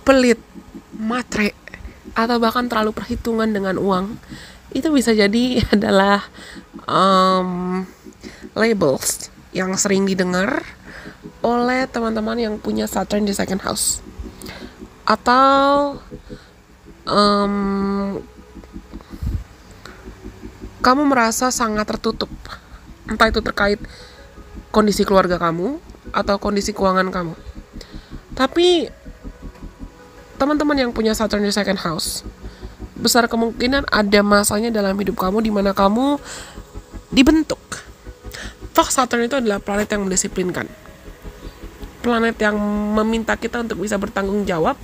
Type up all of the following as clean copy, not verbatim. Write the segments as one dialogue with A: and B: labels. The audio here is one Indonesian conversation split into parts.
A: pelit, matre, atau bahkan terlalu perhitungan dengan uang, itu bisa jadi adalah labels yang sering didengar oleh teman-teman yang punya Saturn di second house. Atau kamu merasa sangat tertutup, entah itu terkait kondisi keluarga kamu atau kondisi keuangan kamu. Tapi teman-teman yang punya Saturn di second house, besar kemungkinan ada masanya dalam hidup kamu di mana kamu dibentuk. Toh Saturn itu adalah planet yang mendisiplinkan, planet yang meminta kita untuk bisa bertanggung jawab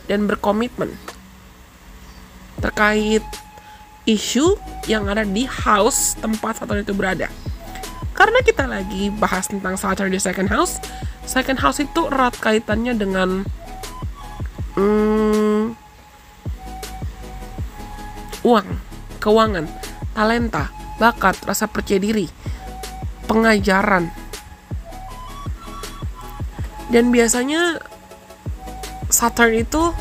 A: dan berkomitmen terkait isu yang ada di house tempat Saturn itu berada. Karena kita lagi bahas tentang Saturn di second house itu erat kaitannya dengan uang, keuangan, talenta, bakat, rasa percaya diri, pengajaran. Dan biasanya Saturn itu,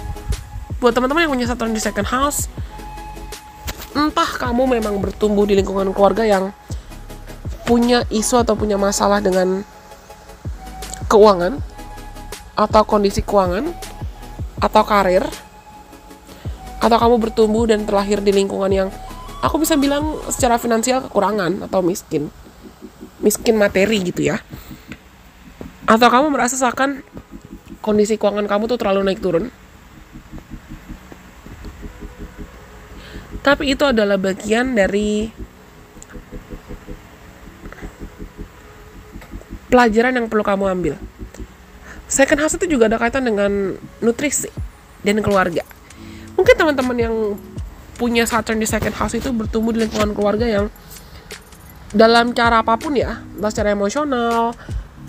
A: buat teman-teman yang punya Saturn di second house, entah kamu memang bertumbuh di lingkungan keluarga yang punya isu atau punya masalah dengan keuangan atau kondisi keuangan atau karir, atau kamu bertumbuh dan terlahir di lingkungan yang aku bisa bilang secara finansial kekurangan atau miskin materi gitu ya, atau kamu merasa seakan kondisi keuangan kamu tuh terlalu naik turun. Tapi itu adalah bagian dari pelajaran yang perlu kamu ambil. Second house itu juga ada kaitan dengan nutrisi dan keluarga. Mungkin teman-teman yang punya Saturn di second house itu bertumbuh di lingkungan keluarga yang dalam cara apapun ya, entah secara emosional,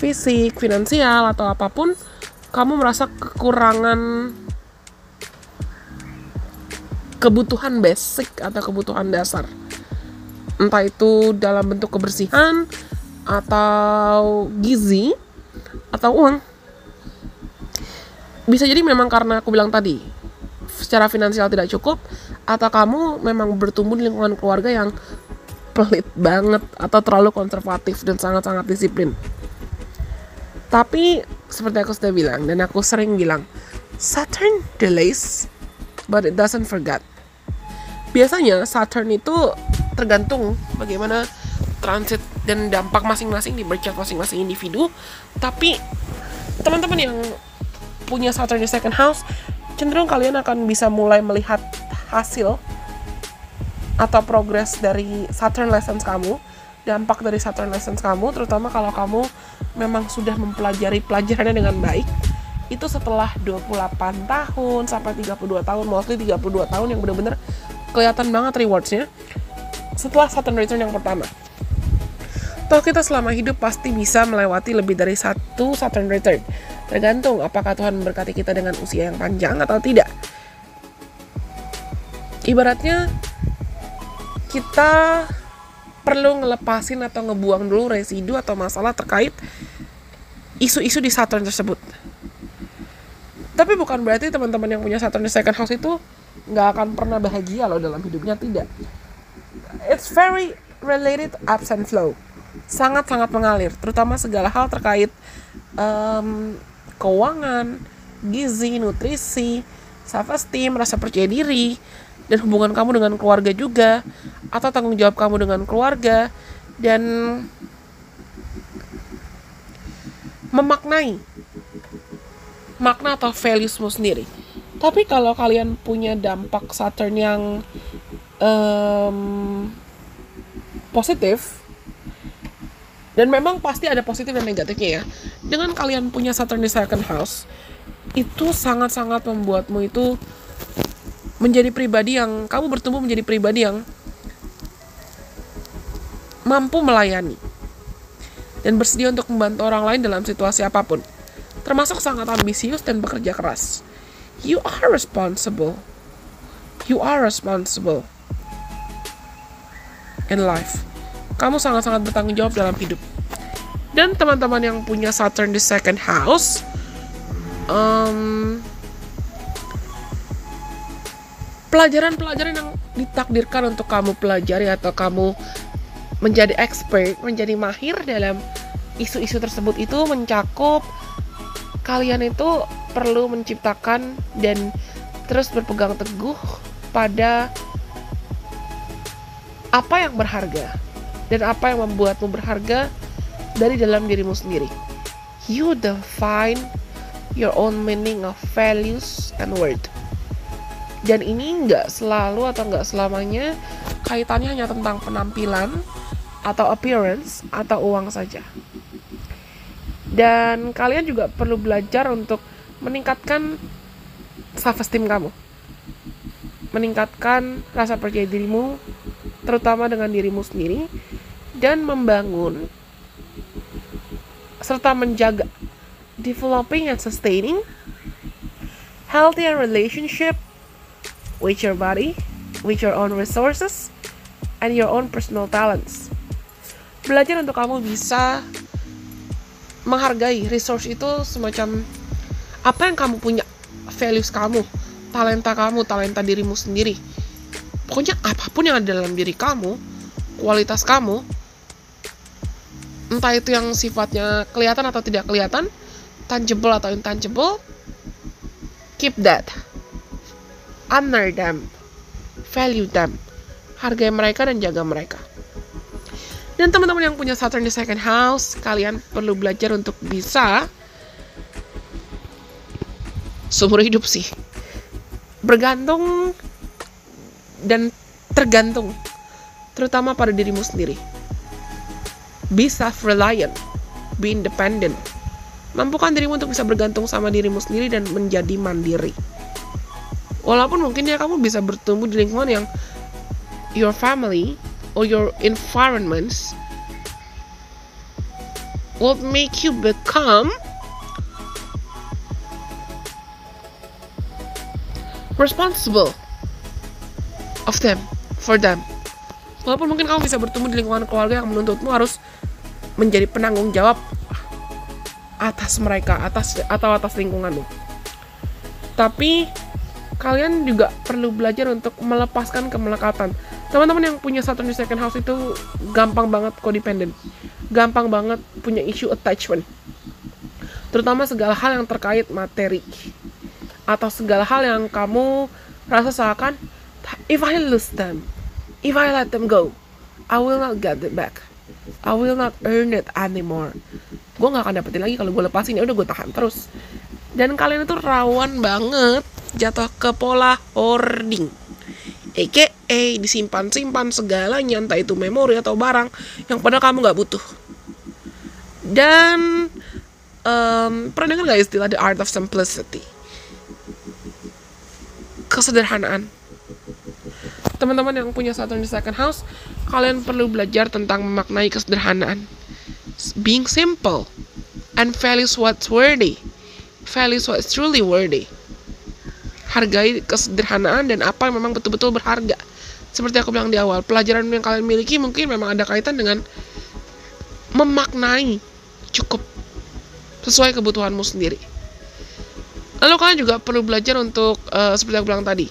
A: fisik, finansial, atau apapun, kamu merasa kekurangan kebutuhan basic atau kebutuhan dasar. Entah itu dalam bentuk kebersihan, atau gizi, atau uang. Bisa jadi memang karena aku bilang tadi, secara finansial tidak cukup, atau kamu memang bertumbuh di lingkungan keluarga yang pelit banget atau terlalu konservatif dan sangat-sangat disiplin. Tapi seperti aku sudah bilang dan aku sering bilang, Saturn delays but it doesn't forget. Biasanya Saturn itu tergantung bagaimana transit dan dampak masing-masing di birth chart masing-masing individu. Tapi teman-teman yang punya Saturn di second house, cenderung kalian akan bisa mulai melihat hasil atau progres dari Saturn lessons kamu, dampak dari Saturn lessons kamu, terutama kalau kamu memang sudah mempelajari pelajarannya dengan baik. Itu setelah 28 tahun sampai 32 tahun, mostly 32 tahun yang benar-benar kelihatan banget rewards-nya setelah Saturn return yang pertama. Toh kita selama hidup pasti bisa melewati lebih dari satu Saturn return, tergantung apakah Tuhan memberkati kita dengan usia yang panjang atau tidak. Ibaratnya kita perlu ngelepasin atau ngebuang dulu residu atau masalah terkait isu-isu di Saturn tersebut. Tapi bukan berarti teman-teman yang punya Saturn di second house itu nggak akan pernah bahagia loh dalam hidupnya, tidak. It's very related ups and flow, sangat-sangat mengalir, terutama segala hal terkait keuangan, gizi, nutrisi, self-esteem, rasa percaya diri, dan hubungan kamu dengan keluarga juga, atau tanggung jawab kamu dengan keluarga, dan memaknai makna atau valuesmu sendiri. Tapi kalau kalian punya dampak Saturn yang positif, dan memang pasti ada positif dan negatifnya ya, dengan kalian punya Saturn di second house, itu sangat-sangat membuatmu itu menjadi pribadi yang, kamu bertumbuh menjadi pribadi yang mampu melayani dan bersedia untuk membantu orang lain dalam situasi apapun, termasuk sangat ambisius dan bekerja keras. You are responsible in life. Kamu sangat-sangat bertanggung jawab dalam hidup. Dan teman-teman yang punya Saturn di second house, Pelajaran-pelajaran yang ditakdirkan untuk kamu pelajari atau kamu menjadi expert, menjadi mahir dalam isu-isu tersebut itu mencakup kalian itu perlu menciptakan dan terus berpegang teguh pada apa yang berharga dan apa yang membuatmu berharga dari dalam dirimu sendiri. You define your own meaning of values and worth. Dan ini nggak selalu atau nggak selamanya kaitannya hanya tentang penampilan atau appearance atau uang saja. Dan kalian juga perlu belajar untuk meningkatkan self-esteem kamu. Meningkatkan rasa percaya dirimu, terutama dengan dirimu sendiri. Dan membangun serta menjaga developing and sustaining healthy relationship with your body, with your own resources, and your own personal talents. Belajar untuk kamu bisa menghargai resource itu semacam apa yang kamu punya, values kamu, talenta dirimu sendiri. Pokoknya apapun yang ada dalam diri kamu, kualitas kamu, entah itu yang sifatnya kelihatan atau tidak kelihatan, tangible atau intangible, keep that. Honor them, value them, hargai mereka dan jaga mereka. Dan teman-teman yang punya Saturn di second house, kalian perlu belajar untuk bisa seumur hidup sih bergantung dan tergantung terutama pada dirimu sendiri. Be self-reliant, be independent. Mampukan dirimu untuk bisa bergantung sama dirimu sendiri dan menjadi mandiri. Walaupun mungkin ya kamu bisa bertumbuh di lingkungan yang your family or your environments will make you become responsible of them, for them. Walaupun mungkin kamu bisa bertumbuh di lingkungan keluarga yang menuntutmu harus menjadi penanggung jawab atas mereka, atas lingkunganmu. Tapi kalian juga perlu belajar untuk melepaskan kemelekatan. Teman-teman yang punya Saturn di second house itu gampang banget codependent, gampang banget punya isu attachment, terutama segala hal yang terkait materi atau segala hal yang kamu rasa seakan if I lose them, if I let them go, I will not get it back, I will not earn it anymore. Gue gak akan dapetin lagi kalau gue lepasin, ya udah gue tahan terus. Dan kalian itu rawan banget jatuh ke pola hoarding, aka disimpan-simpan segalanya, entah itu memori atau barang yang padahal kamu gak butuh. Dan pernah dengar gak istilah the art of simplicity? Kesederhanaan. Teman-teman yang punya Saturn di second house, kalian perlu belajar tentang memaknai kesederhanaan. Being simple and values what's worthy, values what's truly worthy. Hargai kesederhanaan dan apa yang memang betul-betul berharga. Seperti aku bilang di awal, pelajaran yang kalian miliki mungkin memang ada kaitan dengan memaknai cukup sesuai kebutuhanmu sendiri. Lalu kalian juga perlu belajar untuk seperti aku bilang tadi,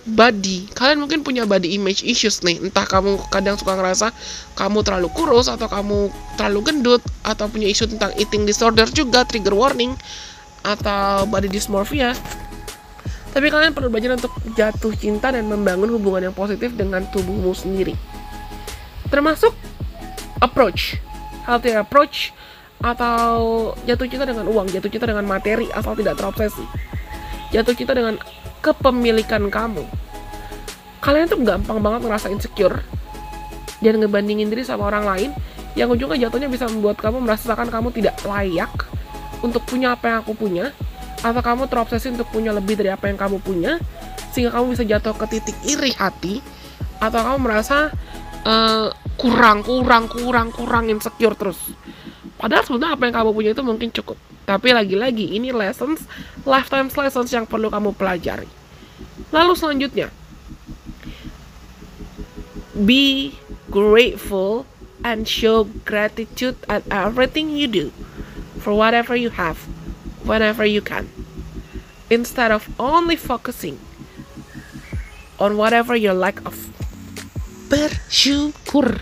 A: body. Kalian mungkin punya body image issues nih. Entah kamu kadang suka ngerasa kamu terlalu kurus, atau kamu terlalu gendut, atau punya isu tentang eating disorder juga, trigger warning, atau body dysmorphia. Tapi kalian perlu belajar untuk jatuh cinta dan membangun hubungan yang positif dengan tubuhmu sendiri. Termasuk approach, healthy approach, atau jatuh cinta dengan uang, jatuh cinta dengan materi asal tidak terobsesi, jatuh cinta dengan kepemilikan kamu. Kalian tuh gampang banget ngerasa insecure dan ngebandingin diri sama orang lain, yang ujungnya jatuhnya bisa membuat kamu merasakan kamu tidak layak untuk punya apa yang aku punya, atau kamu terobsesi untuk punya lebih dari apa yang kamu punya, sehingga kamu bisa jatuh ke titik iri hati, atau kamu merasa kurang insecure terus. Padahal sebenarnya apa yang kamu punya itu mungkin cukup. Tapi lagi-lagi ini lessons, lifetime lessons yang perlu kamu pelajari. Lalu selanjutnya, be grateful and show gratitude at everything you do, for whatever you have, whenever you can. Instead of only focusing on whatever your lack of. Bersyukur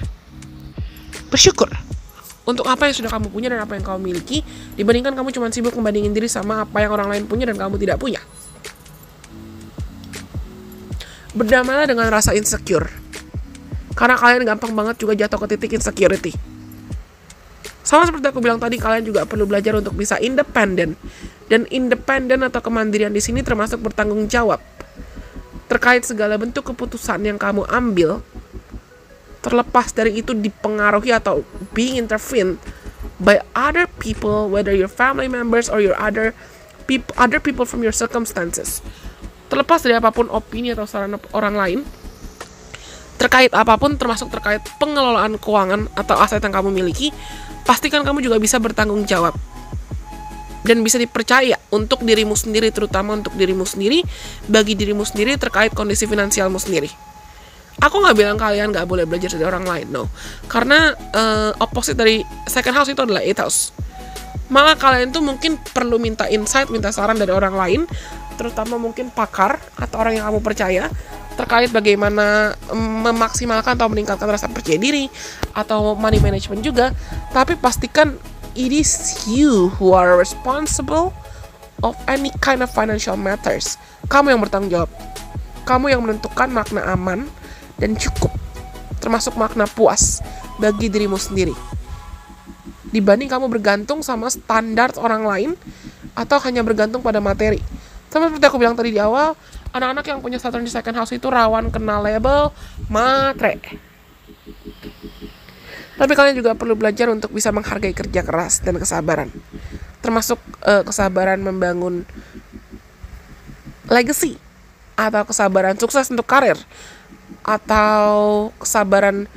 A: untuk apa yang sudah kamu punya dan apa yang kamu miliki, dibandingkan kamu cuma sibuk membandingin diri sama apa yang orang lain punya dan kamu tidak punya. Berdamailah dengan rasa insecure, karena kalian gampang banget juga jatuh ke titik insecurity. Sama seperti aku bilang tadi, kalian juga perlu belajar untuk bisa independen. Dan independen atau kemandirian di sini termasuk bertanggung jawab terkait segala bentuk keputusan yang kamu ambil, terlepas dari itu dipengaruhi atau being intervened by other people, whether your family members or your other people from your circumstances. Terlepas dari apapun opini atau saran orang lain terkait apapun, termasuk terkait pengelolaan keuangan atau aset yang kamu miliki, pastikan kamu juga bisa bertanggung jawab dan bisa dipercaya untuk dirimu sendiri, terutama untuk dirimu sendiri, bagi dirimu sendiri terkait kondisi finansialmu sendiri. Aku nggak bilang kalian nggak boleh belajar dari orang lain, no. Karena opposite dari second house itu adalah eighth house. Malah kalian tuh mungkin perlu minta insight, minta saran dari orang lain, terutama mungkin pakar atau orang yang kamu percaya, terkait bagaimana memaksimalkan atau meningkatkan rasa percaya diri atau money management juga. Tapi pastikan it is you who are responsible of any kind of financial matters. Kamu yang bertanggung jawab. Kamu yang menentukan makna aman dan cukup, termasuk makna puas bagi dirimu sendiri, dibanding kamu bergantung sama standar orang lain atau hanya bergantung pada materi. Sama seperti aku bilang tadi di awal, anak-anak yang punya Saturn di second house itu rawan kena label matre. Tapi kalian juga perlu belajar untuk bisa menghargai kerja keras dan kesabaran, termasuk kesabaran membangun legacy, atau kesabaran sukses untuk karir, atau kesabaran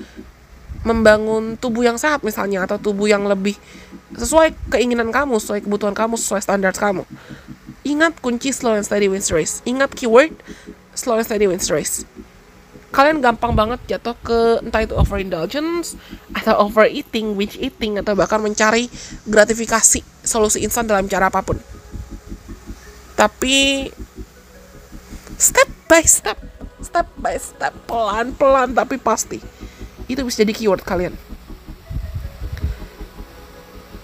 A: membangun tubuh yang sehat misalnya, atau tubuh yang lebih sesuai keinginan kamu, sesuai kebutuhan kamu, sesuai standar kamu. Ingat kunci slow and steady wins race. Ingat keyword slow and steady wins race. Kalian gampang banget jatuh ke entah itu overindulgence atau overeating, binge eating, atau bahkan mencari gratifikasi, solusi instan dalam cara apapun. Tapi step by step, pelan-pelan tapi pasti, itu bisa jadi keyword kalian.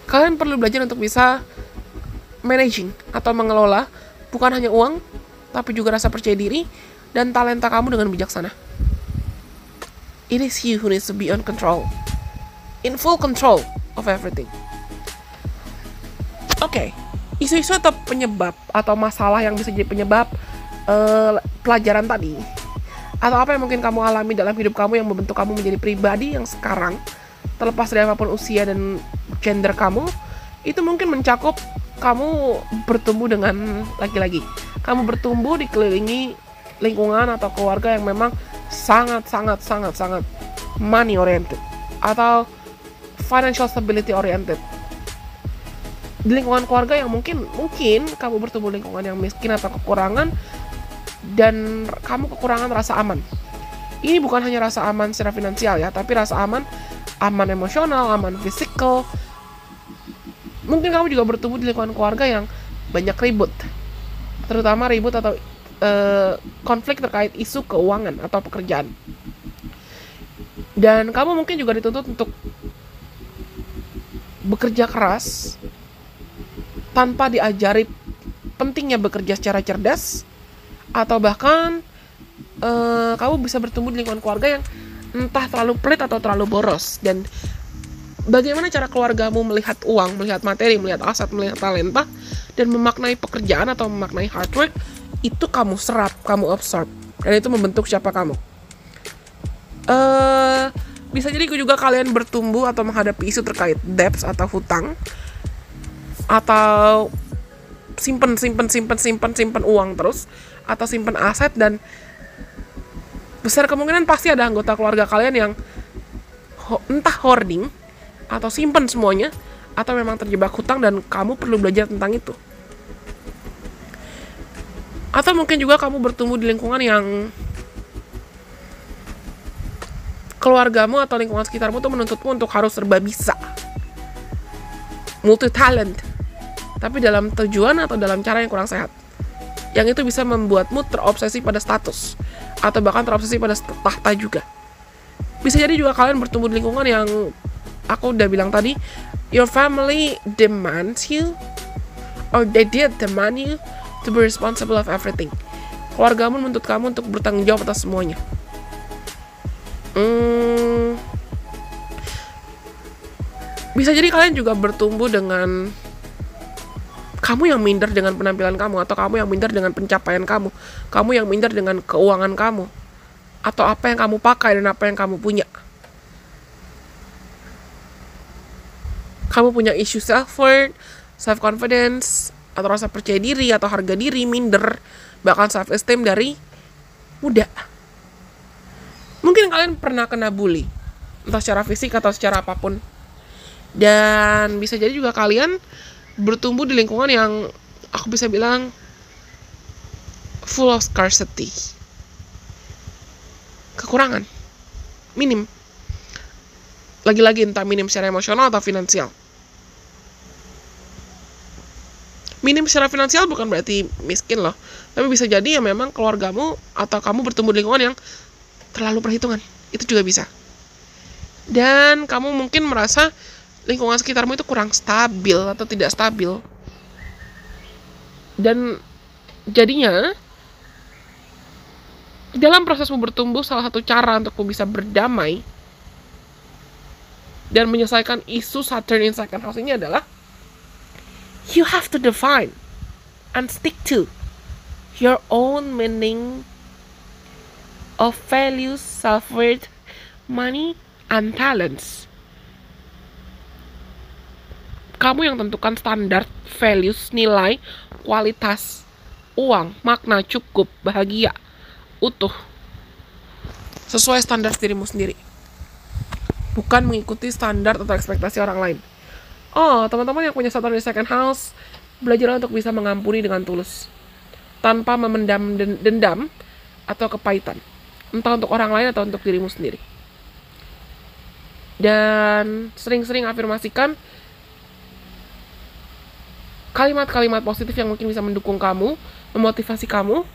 A: Kalian perlu belajar untuk bisa managing atau mengelola bukan hanya uang, tapi juga rasa percaya diri dan talenta kamu dengan bijaksana. It is you who needs to be in full control of everything. Oke, isu-isu atau penyebab atau masalah yang bisa jadi penyebab pelajaran tadi, atau apa yang mungkin kamu alami dalam hidup kamu yang membentuk kamu menjadi pribadi yang sekarang, terlepas dari apapun usia dan gender kamu, itu mungkin mencakup kamu bertumbuh dengan laki-laki. Kamu bertumbuh dikelilingi lingkungan atau keluarga yang memang sangat money oriented atau financial stability oriented. Di lingkungan keluarga yang mungkin kamu bertumbuh lingkungan yang miskin atau kekurangan, dan kamu kekurangan rasa aman. Ini bukan hanya rasa aman secara finansial ya, tapi rasa aman emosional, aman fisikal. Mungkin kamu juga bertumbuh di lingkungan keluarga yang banyak ribut, terutama ribut atau konflik terkait isu keuangan atau pekerjaan. Dan kamu mungkin juga dituntut untuk bekerja keras tanpa diajari pentingnya bekerja secara cerdas, atau bahkan kamu bisa bertumbuh di lingkungan keluarga yang entah terlalu pelit atau terlalu boros. Dan bagaimana cara keluargamu melihat uang, melihat materi, melihat aset, melihat talenta, dan memaknai pekerjaan atau memaknai hard work, itu kamu serap, kamu absorb, dan itu membentuk siapa kamu. Bisa jadi juga kalian bertumbuh atau menghadapi isu terkait debts atau hutang, atau simpen uang terus, atau simpen aset, dan besar kemungkinan pasti ada anggota keluarga kalian yang entah hoarding atau simpen semuanya, atau memang terjebak hutang dan kamu perlu belajar tentang itu. Atau mungkin juga kamu bertumbuh di lingkungan yang keluargamu atau lingkungan sekitarmu tuh menuntutmu untuk harus serba bisa, multi talent, tapi dalam tujuan atau dalam cara yang kurang sehat. yang itu bisa membuatmu terobsesi pada status atau bahkan terobsesi pada tahta juga. Bisa jadi juga kalian bertumbuh di lingkungan yang aku udah bilang tadi, your family demands you or they did demand you to be responsible of everything. Keluargamu menuntut kamu untuk bertanggung jawab atas semuanya. Bisa jadi kalian juga bertumbuh dengan kamu yang minder dengan penampilan kamu, atau kamu yang minder dengan pencapaian kamu yang minder dengan keuangan kamu, atau apa yang kamu pakai dan apa yang kamu punya. Kamu punya isu self-worth, self-confidence, atau rasa percaya diri, atau harga diri, minder, bahkan self-esteem dari muda. Mungkin kalian pernah kena bully, entah secara fisik atau secara apapun. Dan bisa jadi juga kalian bertumbuh di lingkungan yang aku bisa bilang full of scarcity. Kekurangan. Minim. Lagi-lagi entah minim secara emosional atau finansial. Minim secara finansial bukan berarti miskin loh. Tapi bisa jadi ya memang keluargamu atau kamu bertumbuh di lingkungan yang terlalu perhitungan. Itu juga bisa. Dan kamu mungkin merasa lingkungan sekitarmu itu kurang stabil atau tidak stabil. Dan jadinya dalam prosesmu bertumbuh, salah satu cara untukmu bisa berdamai dan menyelesaikan isu Saturn in second house ini adalah you have to define and stick to your own meaning of values, self-worth, money, and talents. Kamu yang tentukan standar, values, nilai, kualitas, uang, makna, cukup, bahagia, utuh. Sesuai standar dirimu sendiri. Bukan mengikuti standar atau ekspektasi orang lain. Oh, teman-teman yang punya Saturn di second house, belajarlah untuk bisa mengampuni dengan tulus. Tanpa memendam dendam atau kepahitan. Entah untuk orang lain atau untuk dirimu sendiri. Dan sering-sering afirmasikan kalimat-kalimat positif yang mungkin bisa mendukung kamu, memotivasi kamu,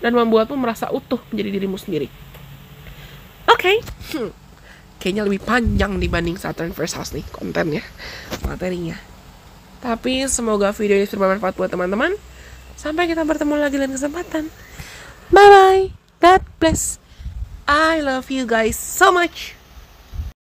A: dan membuatmu merasa utuh menjadi dirimu sendiri. Oke. Kayaknya lebih panjang dibanding Saturn first house nih kontennya, materinya. Tapi semoga video ini bermanfaat buat teman-teman. Sampai kita bertemu lagi lain kesempatan. Bye-bye. God bless. I love you guys so much.